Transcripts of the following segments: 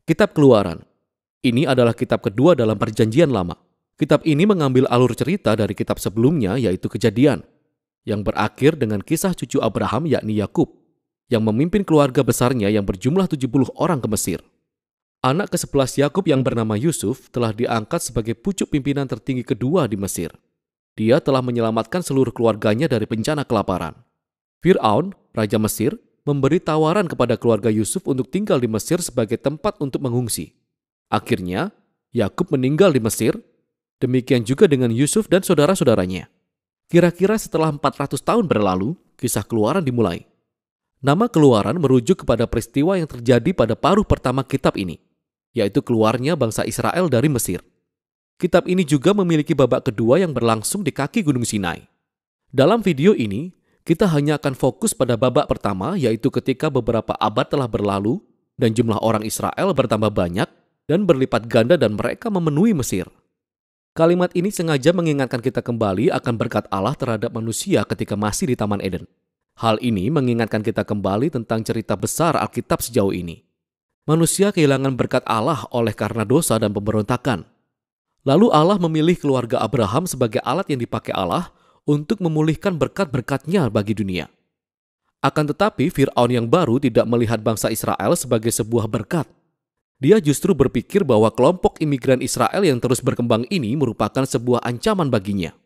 Kitab Keluaran. Ini adalah kitab kedua dalam Perjanjian Lama. Kitab ini mengambil alur cerita dari kitab sebelumnya, yaitu Kejadian, yang berakhir dengan kisah cucu Abraham yakni Yakub, yang memimpin keluarga besarnya yang berjumlah 70 orang ke Mesir. Anak ke-11 Yakub yang bernama Yusuf telah diangkat sebagai pucuk pimpinan tertinggi kedua di Mesir. Dia telah menyelamatkan seluruh keluarganya dari bencana kelaparan. Fir'aun, Raja Mesir, memberi tawaran kepada keluarga Yusuf untuk tinggal di Mesir sebagai tempat untuk mengungsi. Akhirnya, Yakub meninggal di Mesir, demikian juga dengan Yusuf dan saudara-saudaranya. Kira-kira setelah 400 tahun berlalu, kisah Keluaran dimulai. Nama Keluaran merujuk kepada peristiwa yang terjadi pada paruh pertama kitab ini, yaitu keluarnya bangsa Israel dari Mesir. Kitab ini juga memiliki babak kedua yang berlangsung di kaki Gunung Sinai. Dalam video ini, kita hanya akan fokus pada babak pertama, yaitu ketika beberapa abad telah berlalu dan jumlah orang Israel bertambah banyak dan berlipat ganda dan mereka memenuhi Mesir. Kalimat ini sengaja mengingatkan kita kembali akan berkat Allah terhadap manusia ketika masih di Taman Eden. Hal ini mengingatkan kita kembali tentang cerita besar Alkitab sejauh ini. Manusia kehilangan berkat Allah oleh karena dosa dan pemberontakan. Lalu Allah memilih keluarga Abraham sebagai alat yang dipakai Allah untuk memulihkan berkat-berkatnya bagi dunia. Akan tetapi, Fir'aun yang baru tidak melihat bangsa Israel sebagai sebuah berkat. Dia justru berpikir bahwa kelompok imigran Israel yang terus berkembang ini merupakan sebuah ancaman baginya.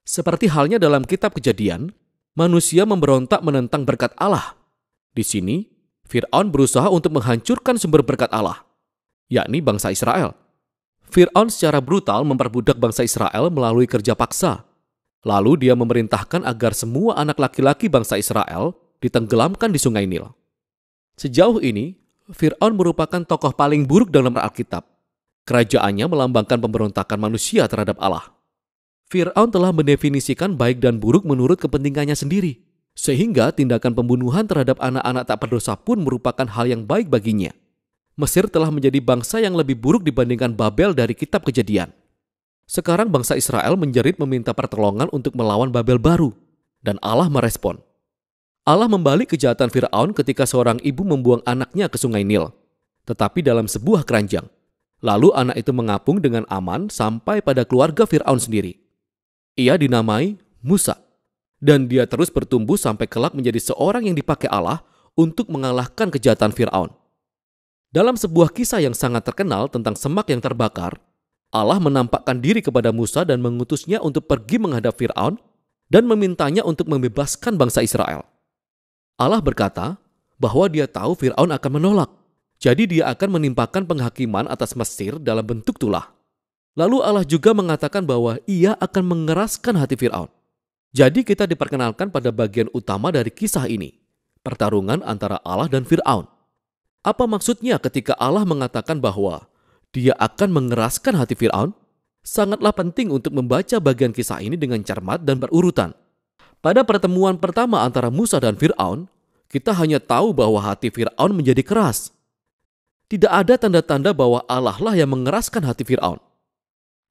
Seperti halnya dalam kitab Kejadian, manusia memberontak menentang berkat Allah. Di sini, Fir'aun berusaha untuk menghancurkan sumber berkat Allah, yakni bangsa Israel. Fir'aun secara brutal memperbudak bangsa Israel melalui kerja paksa. Lalu dia memerintahkan agar semua anak laki-laki bangsa Israel ditenggelamkan di Sungai Nil. Sejauh ini, Fir'aun merupakan tokoh paling buruk dalam Alkitab. Kerajaannya melambangkan pemberontakan manusia terhadap Allah. Fir'aun telah mendefinisikan baik dan buruk menurut kepentingannya sendiri, sehingga tindakan pembunuhan terhadap anak-anak tak berdosa pun merupakan hal yang baik baginya. Mesir telah menjadi bangsa yang lebih buruk dibandingkan Babel dari kitab Kejadian. Sekarang bangsa Israel menjerit meminta pertolongan untuk melawan Babel baru, dan Allah merespon. Allah membalik kejahatan Fir'aun ketika seorang ibu membuang anaknya ke Sungai Nil, tetapi dalam sebuah keranjang. Lalu anak itu mengapung dengan aman sampai pada keluarga Fir'aun sendiri. Ia dinamai Musa, dan dia terus bertumbuh sampai kelak menjadi seorang yang dipakai Allah untuk mengalahkan kejahatan Fir'aun. Dalam sebuah kisah yang sangat terkenal tentang semak yang terbakar, Allah menampakkan diri kepada Musa dan mengutusnya untuk pergi menghadap Fir'aun dan memintanya untuk membebaskan bangsa Israel. Allah berkata bahwa dia tahu Fir'aun akan menolak, jadi dia akan menimpakan penghakiman atas Mesir dalam bentuk tulah. Lalu Allah juga mengatakan bahwa ia akan mengeraskan hati Fir'aun. Jadi kita diperkenalkan pada bagian utama dari kisah ini, pertarungan antara Allah dan Fir'aun. Apa maksudnya ketika Allah mengatakan bahwa dia akan mengeraskan hati Fir'aun? Sangatlah penting untuk membaca bagian kisah ini dengan cermat dan berurutan. Pada pertemuan pertama antara Musa dan Fir'aun, kita hanya tahu bahwa hati Fir'aun menjadi keras. Tidak ada tanda-tanda bahwa Allah lah yang mengeraskan hati Fir'aun.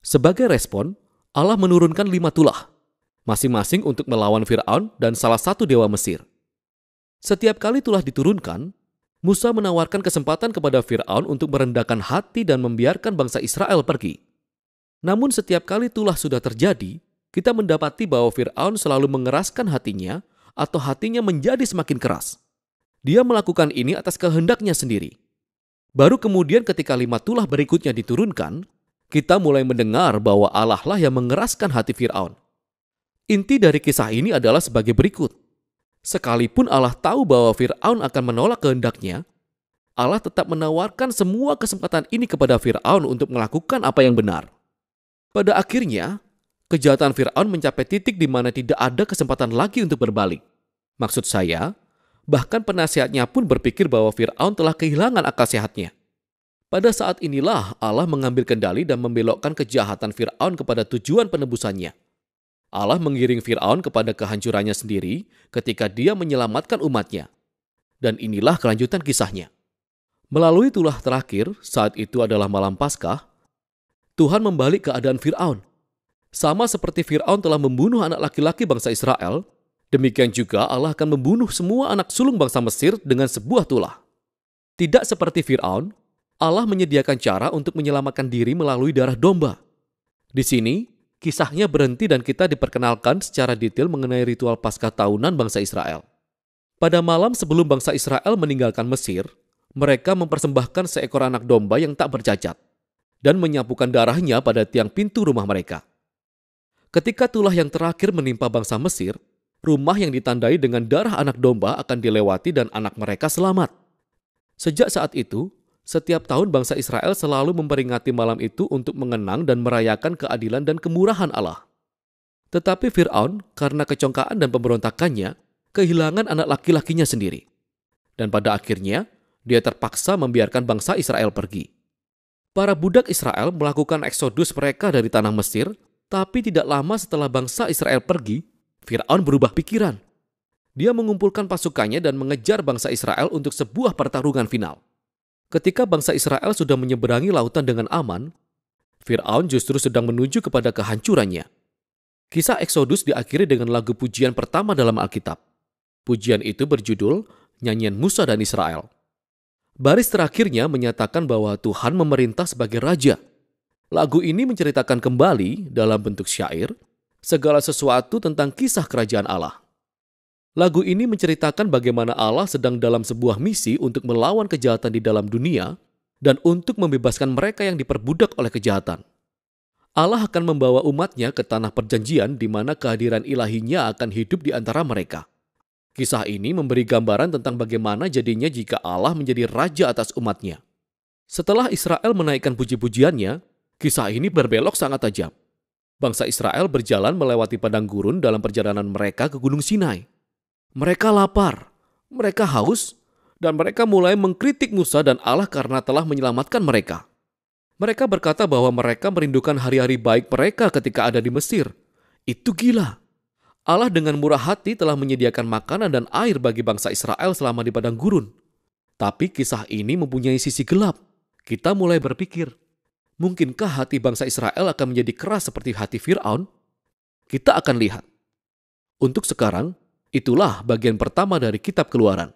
Sebagai respon, Allah menurunkan 5 tulah, masing-masing untuk melawan Fir'aun dan salah satu dewa Mesir. Setiap kali tulah diturunkan, Musa menawarkan kesempatan kepada Fir'aun untuk merendahkan hati dan membiarkan bangsa Israel pergi. Namun setiap kali tulah sudah terjadi, kita mendapati bahwa Fir'aun selalu mengeraskan hatinya atau hatinya menjadi semakin keras. Dia melakukan ini atas kehendaknya sendiri. Baru kemudian ketika 5 tulah berikutnya diturunkan, kita mulai mendengar bahwa Allah lah yang mengeraskan hati Fir'aun. Inti dari kisah ini adalah sebagai berikut. Sekalipun Allah tahu bahwa Fir'aun akan menolak kehendaknya, Allah tetap menawarkan semua kesempatan ini kepada Fir'aun untuk melakukan apa yang benar. Pada akhirnya, kejahatan Fir'aun mencapai titik di mana tidak ada kesempatan lagi untuk berbalik. Maksud saya, bahkan penasihatnya pun berpikir bahwa Fir'aun telah kehilangan akal sehatnya. Pada saat inilah Allah mengambil kendali dan membelokkan kejahatan Fir'aun kepada tujuan penebusannya. Allah mengiring Fir'aun kepada kehancurannya sendiri ketika dia menyelamatkan umatnya. Dan inilah kelanjutan kisahnya. Melalui tulah terakhir, saat itu adalah malam Paskah, Tuhan membalik keadaan Fir'aun. Sama seperti Fir'aun telah membunuh anak laki-laki bangsa Israel, demikian juga Allah akan membunuh semua anak sulung bangsa Mesir dengan sebuah tulah. Tidak seperti Fir'aun, Allah menyediakan cara untuk menyelamatkan diri melalui darah domba. Di sini, kisahnya berhenti dan kita diperkenalkan secara detail mengenai ritual Paskah tahunan bangsa Israel. Pada malam sebelum bangsa Israel meninggalkan Mesir, mereka mempersembahkan seekor anak domba yang tak bercacat dan menyapukan darahnya pada tiang pintu rumah mereka. Ketika tulah yang terakhir menimpa bangsa Mesir, rumah yang ditandai dengan darah anak domba akan dilewati dan anak mereka selamat. Sejak saat itu, setiap tahun bangsa Israel selalu memperingati malam itu untuk mengenang dan merayakan keadilan dan kemurahan Allah. Tetapi Fir'aun, karena kecongkaan dan pemberontakannya, kehilangan anak laki-lakinya sendiri. Dan pada akhirnya, dia terpaksa membiarkan bangsa Israel pergi. Para budak Israel melakukan eksodus mereka dari tanah Mesir, tapi tidak lama setelah bangsa Israel pergi, Fir'aun berubah pikiran. Dia mengumpulkan pasukannya dan mengejar bangsa Israel untuk sebuah pertarungan final. Ketika bangsa Israel sudah menyeberangi lautan dengan aman, Fir'aun justru sedang menuju kepada kehancurannya. Kisah Eksodus diakhiri dengan lagu pujian pertama dalam Alkitab. Pujian itu berjudul Nyanyian Musa dan Israel. Baris terakhirnya menyatakan bahwa Tuhan memerintah sebagai raja. Lagu ini menceritakan kembali dalam bentuk syair segala sesuatu tentang kisah kerajaan Allah. Lagu ini menceritakan bagaimana Allah sedang dalam sebuah misi untuk melawan kejahatan di dalam dunia dan untuk membebaskan mereka yang diperbudak oleh kejahatan. Allah akan membawa umatnya ke tanah perjanjian di mana kehadiran ilahinya akan hidup di antara mereka. Kisah ini memberi gambaran tentang bagaimana jadinya jika Allah menjadi raja atas umatnya. Setelah Israel menaikkan puji-pujiannya, kisah ini berbelok sangat tajam. Bangsa Israel berjalan melewati padang gurun dalam perjalanan mereka ke Gunung Sinai. Mereka lapar, mereka haus, dan mereka mulai mengkritik Musa dan Allah karena telah menyelamatkan mereka. Mereka berkata bahwa mereka merindukan hari-hari baik mereka ketika ada di Mesir. Itu gila. Allah dengan murah hati telah menyediakan makanan dan air bagi bangsa Israel selama di padang gurun. Tapi kisah ini mempunyai sisi gelap. Kita mulai berpikir, mungkinkah hati bangsa Israel akan menjadi keras seperti hati Fir'aun? Kita akan lihat. Untuk sekarang, itulah bagian pertama dari Kitab Keluaran.